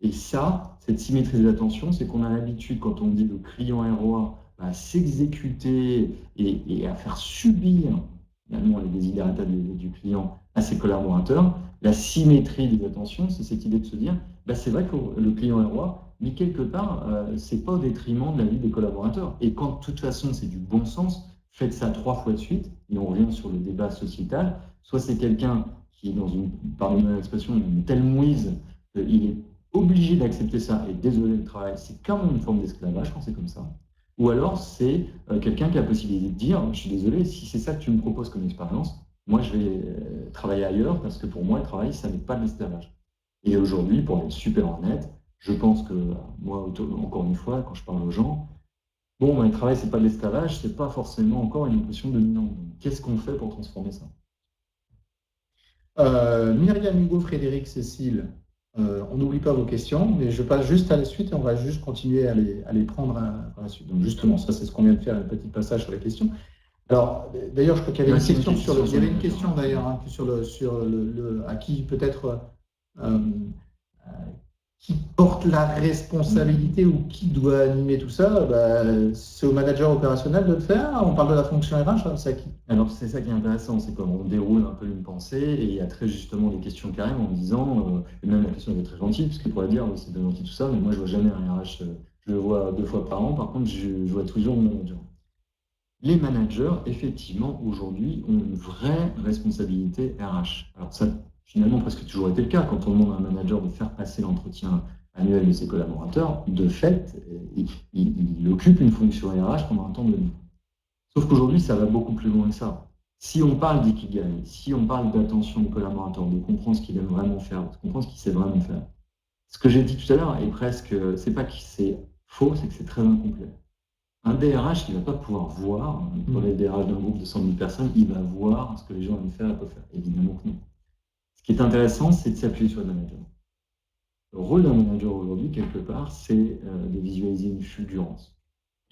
Et ça, cette symétrie des attentions, c'est qu'on a l'habitude, quand on dit le client est roi, à s'exécuter et à faire subir finalement les desiderata du client à ses collaborateurs. La symétrie des attentions, c'est cette idée de se dire c'est vrai que le client est roi, mais quelque part, ce n'est pas au détriment de la vie des collaborateurs. Et quand, de toute façon, c'est du bon sens, faites ça 3 fois de suite, et on revient sur le débat sociétal, soit c'est quelqu'un qui est dans pardonnez-moi l'expression, une telle mouise, qu'il est obligé d'accepter ça, et désolé, le travail, c'est quand même une forme d'esclavage quand c'est comme ça. Ou alors, c'est quelqu'un qui a la possibilité de dire, je suis désolé, si c'est ça que tu me proposes comme expérience, moi, je vais travailler ailleurs, parce que pour moi, le travail, ça n'est pas de l'esclavage. Et aujourd'hui, pour être super honnête, Je pense que moi, encore une fois, quand je parle aux gens, bon, le travail, c'est pas de l'esclavage, c'est pas forcément encore une impression dominante. Donc, qu'est-ce qu'on fait pour transformer ça? Myriam, Hugo, Frédéric, Cécile, on n'oublie pas vos questions, mais je passe juste à la suite et on va juste continuer à les prendre par la suite. Donc justement, ça c'est ce qu'on vient de faire, un petit passage sur la question. Alors, d'ailleurs, je crois qu'il y avait une question sur le, il y avait une question d'ailleurs hein, à qui peut-être euh, qui porte la responsabilité ou qui doit animer tout ça, bah, c'est au manager opérationnel de le faire. On parle de la fonction RH, hein, c'est à qui? Alors, c'est ça qui est intéressant, c'est qu'on déroule un peu une pensée et il y a très justement des questions qui arrivent en me disant, et même la question est très gentille, parce qu'il pourrait dire, c'est bien gentil tout ça, mais moi je vois jamais un RH, je le vois 2 fois par an, par contre je vois toujours mon manager. Les managers, effectivement, aujourd'hui, ont une vraie responsabilité RH. Alors ça, finalement, presque toujours été le cas. Quand on demande à un manager de faire passer l'entretien annuel de ses collaborateurs, de fait, il occupe une fonction RH pendant un temps donné. Sauf qu'aujourd'hui, ça va beaucoup plus loin que ça. Si on parle d'ikigai, si on parle d'attention au collaborateur, de comprendre ce qu'il aime vraiment faire, de comprendre ce qu'il sait vraiment faire, ce que j'ai dit tout à l'heure est presque, c'est pas que c'est faux, c'est que c'est très incomplet. Un DRH, il ne va pas pouvoir voir, pour les DRH d'un groupe de 100 000 personnes, il va voir ce que les gens aiment faire et peuvent faire. Évidemment que non. Ce qui est intéressant, c'est de s'appuyer sur le manager. Le rôle d'un manager aujourd'hui, quelque part, c'est de visualiser une fulgurance,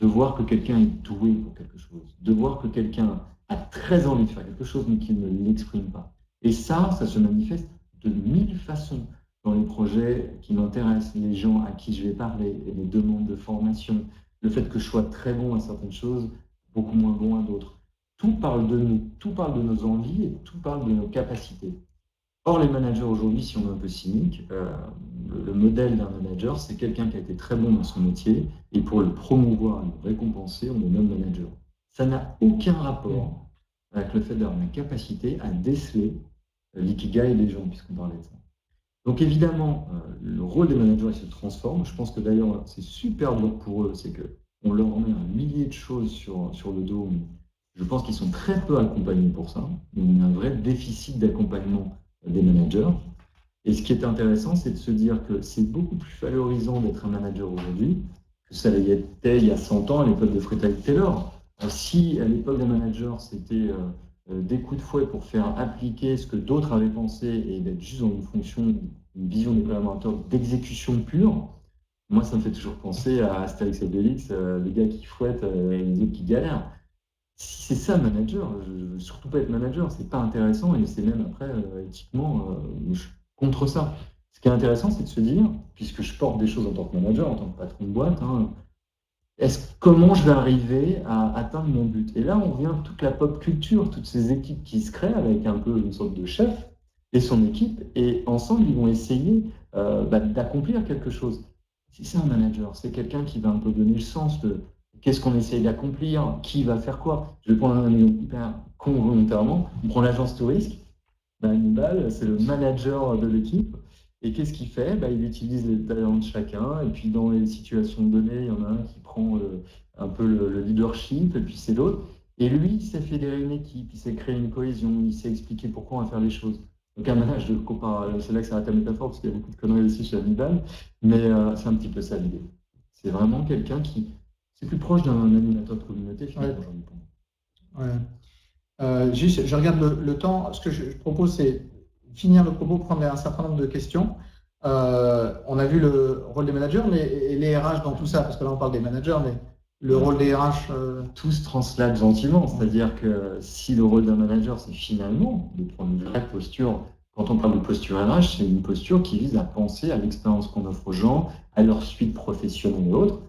de voir que quelqu'un est doué pour quelque chose, de voir que quelqu'un a très envie de faire quelque chose, mais qu'il ne l'exprime pas. Et ça se manifeste de 1000 façons dans les projets qui m'intéressent, les gens à qui je vais parler, les demandes de formation, le fait que je sois très bon à certaines choses, beaucoup moins bon à d'autres. Tout parle de nous, tout parle de nos envies et tout parle de nos capacités. Or, les managers aujourd'hui, si on est un peu cynique, le modèle d'un manager, c'est quelqu'un qui a été très bon dans son métier et pour le promouvoir et le récompenser, on le nomme manager. Ça n'a aucun rapport avec le fait d'avoir une capacité à déceler l'ikigai des gens, puisqu'on parlait de ça. Donc évidemment, le rôle des managers se transforme. Je pense que d'ailleurs, c'est super dur pour eux, c'est qu'on leur met un millier de choses sur le dos, mais je pense qu'ils sont très peu accompagnés pour ça. Il y a un vrai déficit d'accompagnement des managers. Et ce qui est intéressant, c'est de se dire que c'est beaucoup plus valorisant d'être un manager aujourd'hui que ça l'était il y a 100 ans à l'époque de Frédéric Taylor. Si à l'époque des managers, c'était des coups de fouet pour faire appliquer ce que d'autres avaient pensé et d'être juste dans une fonction, une vision des collaborateurs d'exécution pure, moi ça me fait toujours penser à Astérix et Obélix, les gars qui fouettent et les autres qui galèrent. Si c'est ça, manager, je ne veux surtout pas être manager, c'est pas intéressant et c'est même après, éthiquement, je suis contre ça. Ce qui est intéressant, c'est de se dire, puisque je porte des choses en tant que manager, en tant que patron de boîte, hein, comment je vais arriver à atteindre mon but? Et là, on revient à toute la pop culture, toutes ces équipes qui se créent avec un peu une sorte de chef et son équipe, et ensemble, ils vont essayer d'accomplir quelque chose. C'est ça un manager, c'est quelqu'un qui va un peu donner le sens de qu'est-ce qu'on essaye d'accomplir, qui va faire quoi. Je vais prendre un exemple hyper con volontairement. On prend l'agence Tourisque. Hannibal, c'est le manager de l'équipe. Et qu'est-ce qu'il fait? Il utilise les talents de chacun. Et puis, dans les situations données, il y en a un qui prend un peu le leadership, et puis c'est l'autre. Et lui, il sait fédérer une équipe, il sait créer une cohésion, il sait expliquer pourquoi on va faire les choses. Donc, un manage de compare, c'est là que ça arrête la métaphore, parce qu'il y a beaucoup de conneries aussi chez Hannibal. Mais c'est un petit peu ça l'idée. C'est vraiment quelqu'un qui. C'est plus proche d'un animateur de communauté, finalement, aujourd'hui. Juste, je regarde le temps. Ce que je propose, c'est finir le propos, prendre un certain nombre de questions. On a vu le rôle des managers, mais les RH dans tout ça, parce que là on parle des managers, mais le rôle des RH. Tout se translate gentiment, c'est-à-dire que si le rôle d'un manager, c'est finalement de prendre une vraie posture, quand on parle de posture RH, c'est une posture qui vise à penser à l'expérience qu'on offre aux gens, à leur suite professionnelle et autres.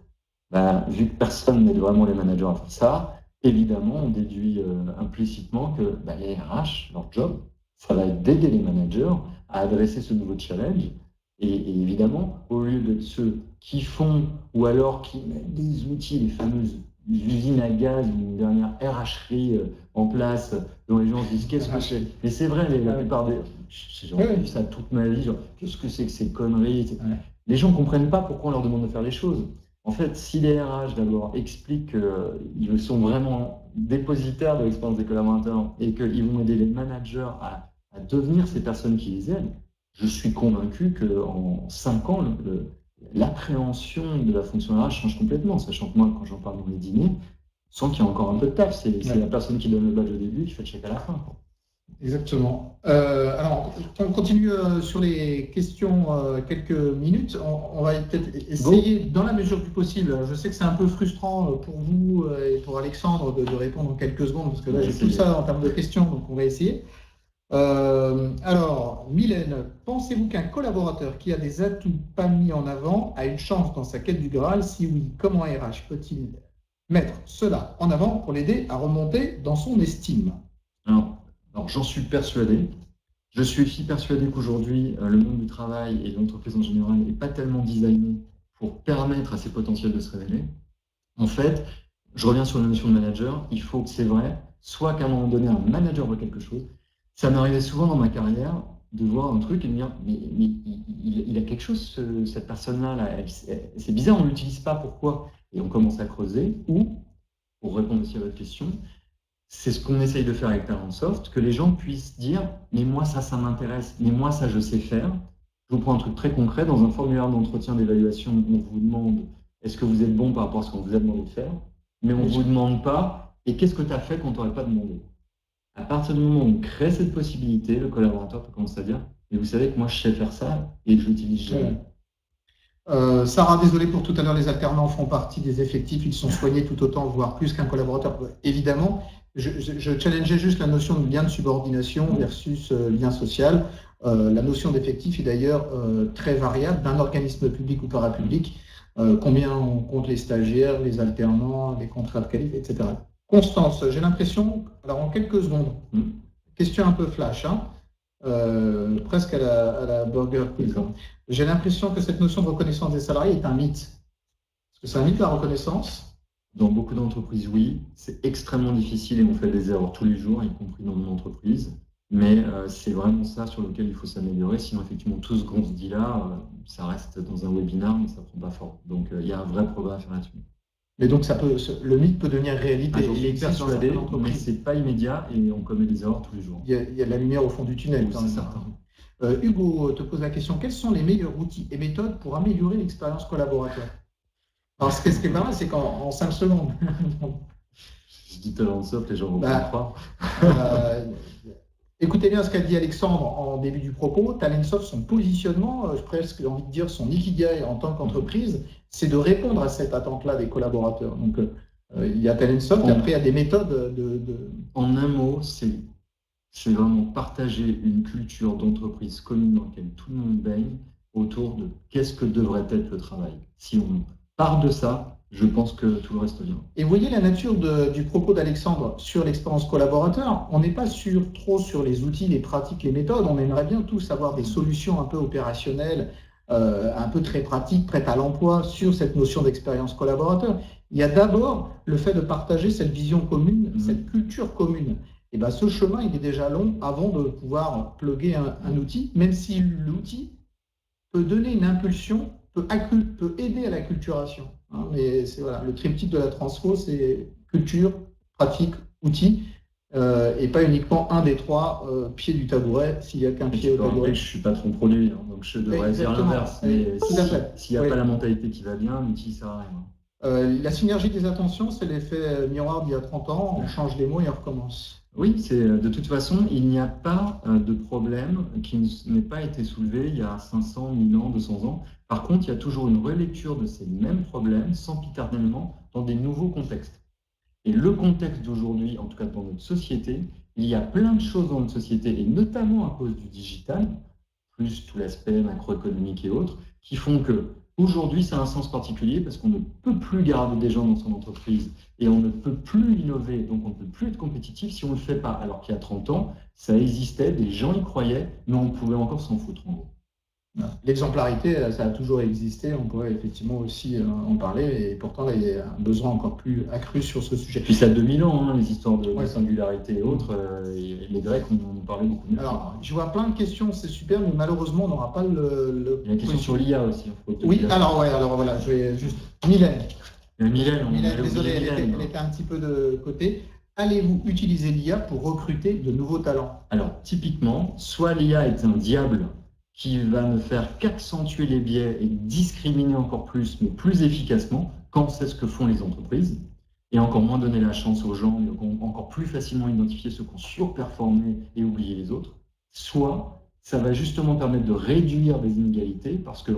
Vu que personne n'aide vraiment les managers à faire ça, évidemment, on déduit implicitement que les RH, leur job, ça va être d'aider les managers à adresser ce nouveau challenge. Et évidemment, au lieu d'être ceux qui font ou alors qui mettent des outils, les fameuses usines à gaz, une dernière RHerie en place, dont les gens se disent qu'est-ce que c'est? Mais c'est vrai, la plupart des. J'ai entendu ça toute ma vie, genre qu'est-ce que c'est que ces conneries? Les gens ne comprennent pas pourquoi on leur demande de faire les choses. En fait, si les RH d'abord expliquent qu'ils sont vraiment dépositaires de l'expérience des collaborateurs et qu'ils vont aider les managers à devenir ces personnes qui les aident, je suis convaincu qu'en 5 ans, l'appréhension de la fonction RH change complètement, sachant que moi, quand j'en parle dans les dîners, je sens qu'il y a encore un peu de taf. C'est la personne qui donne le badge au début qui fait le chèque à la fin. Exactement. Alors, on continue sur les questions quelques minutes. On va peut-être essayer, dans la mesure du possible. Je sais que c'est un peu frustrant pour vous et pour Alexandre de répondre en quelques secondes, parce que là, j'ai tout ça en termes de questions, donc on va essayer. Alors, Mylène, pensez-vous qu'un collaborateur qui a des atouts pas mis en avant a une chance dans sa quête du Graal? Si oui, comment RH peut-il mettre cela en avant pour l'aider à remonter dans son estime? Alors, j'en suis persuadé. Je suis aussi persuadé qu'aujourd'hui, le monde du travail et l'entreprise en général n'est pas tellement designé pour permettre à ses potentiels de se révéler. En fait, je reviens sur la notion de manager. Il faut que c'est vrai, soit qu'à un moment donné, un manager voit quelque chose. Ça m'arrivait souvent dans ma carrière de voir un truc et de me dire mais il a quelque chose, cette personne-là, là, c'est bizarre, on ne l'utilise pas, pourquoi? Et on commence à creuser. Ou, pour répondre aussi à votre question, c'est ce qu'on essaye de faire avec Talentsoft, que les gens puissent dire mais moi ça m'intéresse, mais moi ça je sais faire. Je vous prends un truc très concret, dans un formulaire d'entretien d'évaluation, on vous demande est-ce que vous êtes bon par rapport à ce qu'on vous a demandé de faire, mais on ne vous demande pas et qu'est-ce que tu as fait qu'on ne t'aurait pas demandé. À partir du moment où on crée cette possibilité, le collaborateur peut commencer à dire mais vous savez que moi je sais faire ça et je l'utilise jamais. Sarah, désolé pour tout à l'heure, les alternants font partie des effectifs, ils sont soignés tout autant, voire plus qu'un collaborateur. Évidemment, je challengeais juste la notion de lien de subordination versus lien social. La notion d'effectif est d'ailleurs très variable d'un organisme public ou parapublic. Combien on compte les stagiaires, les alternants, les contrats de qualité, etc. Constance, j'ai l'impression, alors en quelques secondes, question un peu flash, hein, presque à la Burger Quiz. J'ai l'impression que cette notion de reconnaissance des salariés est un mythe. Est-ce que c'est un mythe, la reconnaissance? Dans beaucoup d'entreprises, oui. C'est extrêmement difficile et on fait des erreurs tous les jours, y compris dans mon entreprise. Mais c'est vraiment ça sur lequel il faut s'améliorer. Sinon, effectivement, tout ce qu'on se dit là, ça reste dans un webinaire, mais ça ne prend pas fort. Donc, il y a un vrai progrès à faire là-dessus. Mais donc, le mythe peut devenir réalité. Il est persuadé, mais ce n'est pas immédiat et on commet des erreurs tous les jours. Il y a de la lumière au fond du tunnel. Oui, c'est certain. Hugo te pose la question, quels sont les meilleurs outils et méthodes pour améliorer l'expérience collaborateur? Alors, ce qui est pas mal, c'est qu'en 5 secondes. Je dis Talentsoft, les gens vont comprendre. Écoutez bien ce qu'a dit Alexandre en début du propos. Talentsoft, son positionnement, j'ai presque envie de dire son ikigai en tant qu'entreprise, c'est de répondre à cette attente-là des collaborateurs. Donc, il y a Talentsoft, et après, il y a des méthodes En un mot, c'est vraiment partager une culture d'entreprise commune dans laquelle tout le monde baigne autour de qu'est-ce que devrait être le travail. Si on part de ça, je pense que tout le reste vient. Et vous voyez la nature du propos d'Alexandre sur l'expérience collaborateur. On n'est pas trop sur les outils, les pratiques, les méthodes. On aimerait bien tous avoir des solutions un peu opérationnelles, un peu très pratiques, prêtes à l'emploi sur cette notion d'expérience collaborateur. Il y a d'abord le fait de partager cette vision commune, cette culture commune. Et bien, ce chemin, il est déjà long avant de pouvoir plugger un outil, même si l'outil peut donner une impulsion, peut aider à la culturation. Hein, mais c'est voilà, le triptyque de la transfo, c'est culture, pratique, outil, et pas uniquement un des trois pieds du tabouret, s'il n'y a qu'un pied au tabouret. Je ne suis pas trop produit, hein, donc je devrais dire l'inverse. Mais s'il n'y a pas la mentalité qui va bien, l'outil ne sert à rien. La synergie des attentions, c'est l'effet miroir d'il y a 30 ans, on change les mots et on recommence. Oui, de toute façon, il n'y a pas de problème qui n'ait pas été soulevé il y a 500, 1000 ans, 200 ans. Par contre, il y a toujours une relecture de ces mêmes problèmes, sempiternellement, dans des nouveaux contextes. Et le contexte d'aujourd'hui, en tout cas dans notre société, il y a plein de choses dans notre société, et notamment à cause du digital, plus tout l'aspect macroéconomique et autres, qui font que aujourd'hui, ça a un sens particulier parce qu'on ne peut plus garder des gens dans son entreprise et on ne peut plus innover, donc on ne peut plus être compétitif si on ne le fait pas. Alors qu'il y a 30 ans, ça existait, des gens y croyaient, mais on pouvait encore s'en foutre en gros. L'exemplarité, ça a toujours existé, on pourrait effectivement aussi en parler, et pourtant il y a un besoin encore plus accru sur ce sujet. Puis ça a 2000 ans, hein, les histoires de singularité et autres, les Grecs on en parlait beaucoup mieux. Alors, je vois plein de questions, c'est super, mais malheureusement on n'aura pas Il y a une question sur l'IA aussi. Oui, alors voilà, je vais juste... Mylène, désolé, elle était un petit peu de côté. Allez-vous utiliser l'IA pour recruter de nouveaux talents? Alors, typiquement, soit l'IA est un diable qui va ne faire qu'accentuer les biais et discriminer encore plus, mais plus efficacement, quand c'est ce que font les entreprises, et encore moins donner la chance aux gens, encore plus facilement identifier ceux qui ont surperformé et oublier les autres. Soit ça va justement permettre de réduire les inégalités, parce que,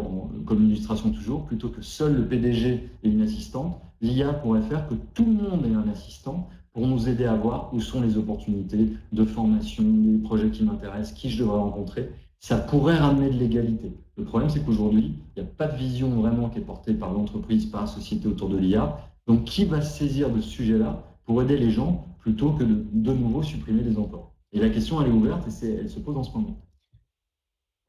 comme illustration toujours, plutôt que seul le PDG et une assistante, l'IA pourrait faire que tout le monde ait un assistant pour nous aider à voir où sont les opportunités de formation, les projets qui m'intéressent, qui je devrais rencontrer. Ça pourrait ramener de l'égalité. Le problème, c'est qu'aujourd'hui, il n'y a pas de vision vraiment qui est portée par l'entreprise, par la société autour de l'IA. Donc, qui va se saisir de ce sujet-là pour aider les gens plutôt que de nouveau supprimer des emplois? Et la question, elle est ouverte et elle se pose en ce moment.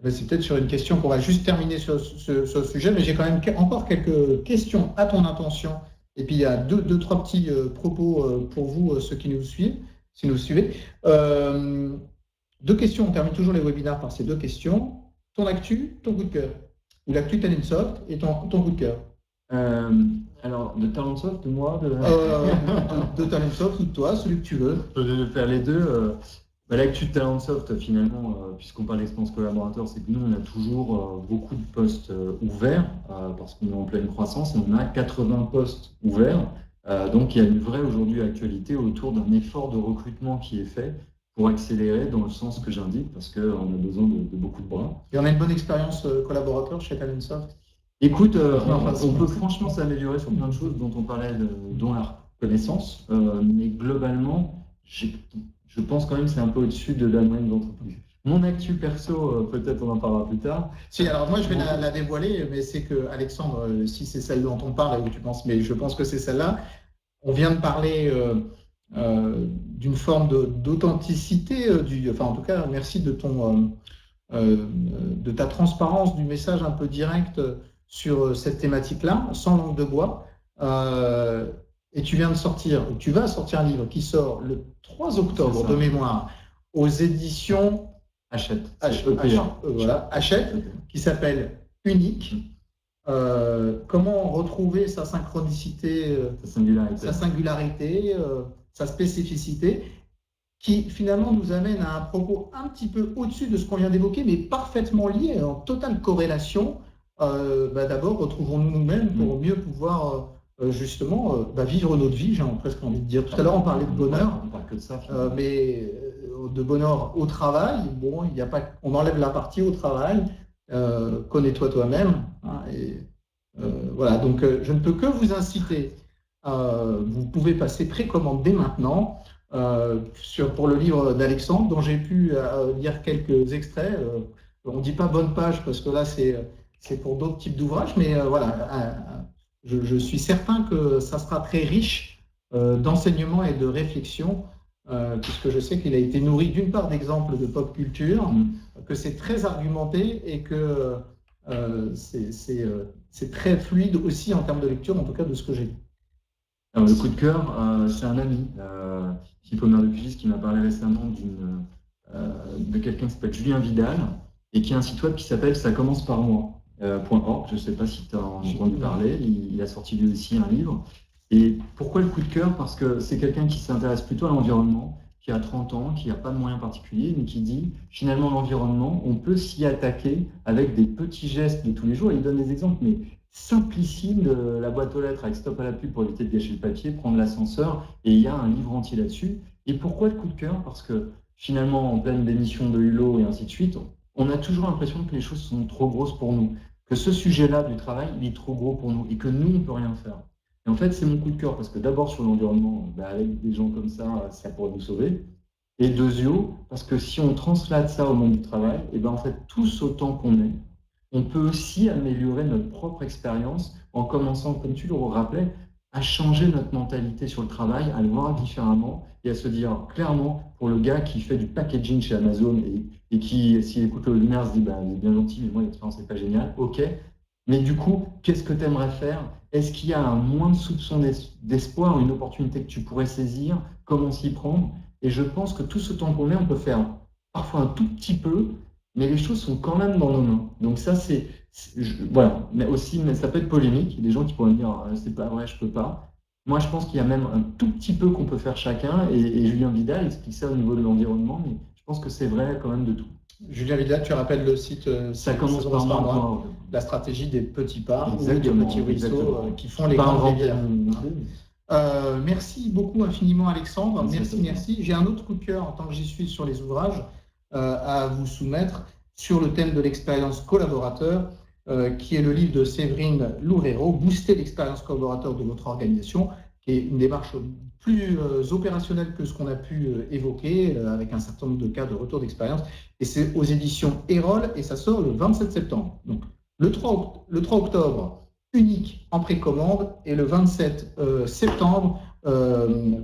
C'est peut-être sur une question qu'on va juste terminer sur ce sujet, mais j'ai quand même encore quelques questions à ton intention. Et puis, il y a deux trois petits propos pour vous, ceux qui nous suivent, si nous suivez. Deux questions, on termine toujours les webinaires par ces deux questions. Ton actu, ton coup de cœur. Ou l'actu Talentsoft et ton coup de cœur. Alors, de Talentsoft, de moi de Talentsoft ou de toi, celui que tu veux. Je vais faire les deux. L'actu de Talentsoft, finalement, puisqu'on parle d'expérience collaborateur, c'est que nous, on a toujours beaucoup de postes ouverts, parce qu'on est en pleine croissance, et on a 80 postes ouverts. Donc, il y a une vraie aujourd'hui actualité autour d'un effort de recrutement qui est fait pour accélérer dans le sens que j'indique, parce qu'on a besoin de beaucoup de bras. Et on a une bonne expérience collaborateur chez Talentsoft? Écoute, on peut franchement s'améliorer sur plein de choses dont on parlait, dont la reconnaissance, mais globalement, je pense quand même que c'est un peu au-dessus de la moyenne d'entreprise. Mon actu perso, peut-être on en parlera plus tard. Si, alors moi je vais la dévoiler, mais c'est que Alexandre, si c'est celle dont on parle et où tu penses, mais je pense que c'est celle-là, on vient de parler d'une forme d'authenticité, enfin en tout cas merci de ta transparence, du message un peu direct sur cette thématique-là, sans langue de bois. Et tu vas sortir un livre qui sort le 3 octobre de mémoire aux éditions Hachette, qui s'appelle Unique. Comment retrouver sa synchronicité, sa singularité, sa spécificité, qui finalement nous amène à un propos un petit peu au-dessus de ce qu'on vient d'évoquer, mais parfaitement lié, en totale corrélation. D'abord, retrouvons-nous nous-mêmes pour mieux pouvoir justement vivre notre vie, j'ai presque envie de dire. Tout à l'heure, on parlait de bonheur, on parle que de ça, mais de bonheur au travail. Bon, il y a pas, on enlève la partie au travail. Connais-toi toi-même. Voilà. Donc, je ne peux que vous inciter. Vous pouvez passer précommande dès maintenant pour le livre d'Alexandre, dont j'ai pu lire quelques extraits. On ne dit pas bonne page parce que là, c'est pour d'autres types d'ouvrages, mais voilà. Je suis certain que ça sera très riche d'enseignements et de réflexions, puisque je sais qu'il a été nourri d'une part d'exemples de pop culture, que c'est très argumenté et que c'est très fluide aussi en termes de lecture, en tout cas de ce que j'ai lu. Alors, le coup de cœur, c'est un ami, Philippe Omer de Pugis, qui m'a parlé récemment de quelqu'un qui s'appelle Julien Vidal et qui a un site web qui s'appelle Ça commence par moi. .org, je ne sais pas si tu as entendu parler, il a sorti lui aussi un livre. Et pourquoi le coup de cœur? Parce que c'est quelqu'un qui s'intéresse plutôt à l'environnement, qui a 30 ans, qui n'a pas de moyens particuliers, mais qui dit finalement l'environnement, on peut s'y attaquer avec des petits gestes de tous les jours. Et il donne des exemples, mais simplissimes, de la boîte aux lettres avec stop à la pub pour éviter de gâcher le papier, prendre l'ascenseur, et il y a un livre entier là-dessus. Et pourquoi le coup de cœur? Parce que finalement, en pleine démission de Hulot et ainsi de suite, on a toujours l'impression que les choses sont trop grosses pour nous, que ce sujet-là du travail, il est trop gros pour nous et que nous, on ne peut rien faire. Et en fait, c'est mon coup de cœur parce que d'abord, sur l'environnement, avec des gens comme ça pourrait nous sauver. Et deuxièmement, parce que si on translate ça au monde du travail, et en fait, tous autant qu'on est, on peut aussi améliorer notre propre expérience en commençant, comme tu le rappelais, à changer notre mentalité sur le travail, à le voir différemment et à se dire clairement, pour le gars qui fait du packaging chez Amazon et qui, s'il écoute le webinaire, se dit il est bien gentil, mais moi l'expérience n'est pas géniale, ok, mais du coup, qu'est-ce que tu aimerais faire? Est-ce qu'il y a un moins de soupçon d'espoir, une opportunité que tu pourrais saisir? Comment s'y prendre? Et je pense que tout ce temps qu'on est, on peut faire parfois un tout petit peu, mais les choses sont quand même dans nos mains. Donc ça, voilà, mais ça peut être polémique. Il y a des gens qui pourraient me dire c'est pas vrai, je peux pas. Moi, je pense qu'il y a même un tout petit peu qu'on peut faire chacun. Et Julien Vidal explique ça au niveau de l'environnement, mais je pense que c'est vrai quand même de tout. Julien Vidal, tu rappelles le site Ça commence par moi. La stratégie des petits pas ou des Exactement, petits ruisseaux exactement. qui font les Pas grandes inventer rivières. Merci beaucoup infiniment Alexandre. Merci. Merci. J'ai un autre coup de cœur en tant que j'y suis sur les ouvrages à vous soumettre sur le thème de l'expérience collaborateur, qui est le livre de Séverine Loureiro, Booster l'expérience collaborateur de votre organisation, qui est une démarche plus opérationnelle que ce qu'on a pu évoquer, avec un certain nombre de cas de retour d'expérience. Et c'est aux éditions Erol et ça sort le 27 septembre. Donc le 3 octobre, unique en précommande, et le 27 septembre,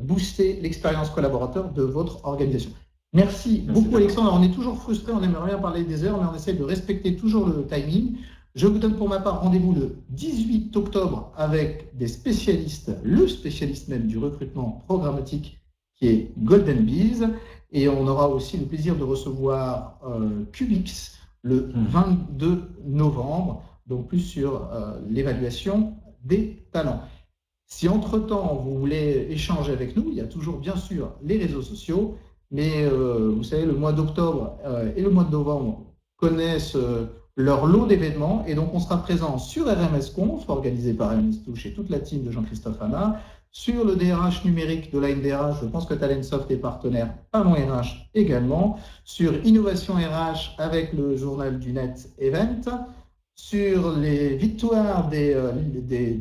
booster l'expérience collaborateur de votre organisation. Merci beaucoup Alexandre. On est toujours frustré, on aimerait bien parler des heures, mais on essaie de respecter toujours le timing. Je vous donne pour ma part rendez-vous le 18 octobre avec des spécialistes, le spécialiste même du recrutement programmatique qui est Golden Bees. Et on aura aussi le plaisir de recevoir Cubix le 22 novembre, donc plus sur l'évaluation des talents. Si entre-temps vous voulez échanger avec nous, il y a toujours bien sûr les réseaux sociaux, mais vous savez, le mois d'octobre et le mois de novembre connaissent leur lot d'événements, et donc on sera présent sur RMS Conf, organisé par RMS Touche et toute la team de Jean-Christophe Hanna, sur le DRH numérique de l'ANDRH, je pense que Talentsoft est partenaire, Pallon RH également, sur Innovation RH avec le journal du net Event, sur les victoires des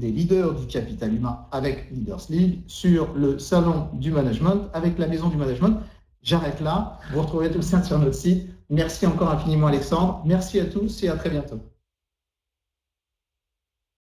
leaders du capital humain avec Leaders League, sur le salon du management avec la maison du management. J'arrête là, vous retrouverez tout ça sur notre site. Merci encore infiniment Alexandre, merci à tous et à très bientôt.